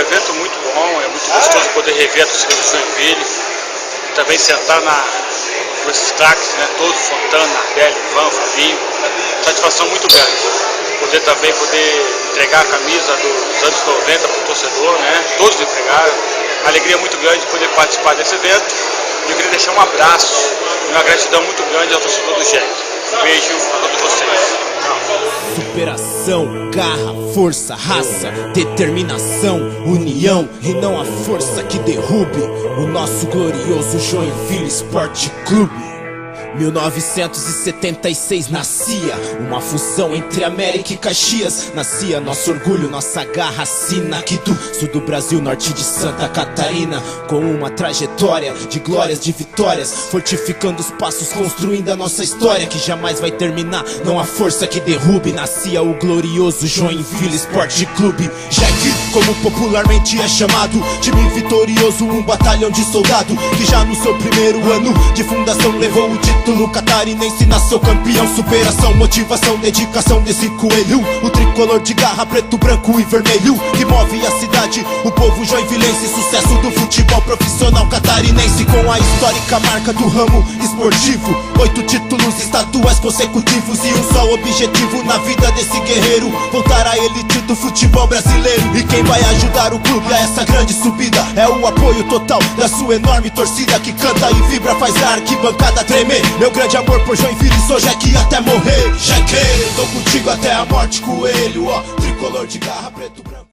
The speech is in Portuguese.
um evento muito bom, é muito gostoso poder rever a torcida do Joinville, também sentar com esses craques, né, todos, Fontana, Nardelli, Ivan, Fabinho, satisfação muito grande. Poder entregar a camisa dos anos 90 para o torcedor, né, todos entregaram, alegria muito grande poder participar desse evento. Eu queria deixar um abraço e uma gratidão muito grande ao torcedor do Jack. Um beijo a todos vocês. Superação, garra, força, raça, determinação, união e não a força que derrube o nosso glorioso Joinville Esporte Clube. 1976 nascia uma fusão entre América e Caxias. Nascia nosso orgulho, nossa garra, sina aqui do sul do Brasil, norte de Santa Catarina, com uma trajetória de glórias, de vitórias, fortificando os passos, construindo a nossa história que jamais vai terminar, não há força que derrube. Nascia o glorioso Joinville Esporte Clube, Jack, como popularmente é chamado, time vitorioso, um batalhão de soldado que já no seu primeiro ano de fundação levou o título catarinense, nasceu campeão. Superação, motivação, dedicação desse coelho, o tricolor de garra, preto, branco e vermelho, que move a cidade, o povo joinvilense. Sucesso do futebol profissional catarinense, com a histórica marca do ramo esportivo. 8 títulos estaduais consecutivos e um só objetivo na vida desse guerreiro: voltar à elite do futebol brasileiro. E quem vai ajudar o clube a essa grande subida é o apoio total da sua enorme torcida, que canta e vibra, faz a arquibancada tremer. Meu grande amor por Joinville, sou Jack até morrer. Jack, tô contigo até a morte, coelho, ó, tricolor de garra, preto, branco.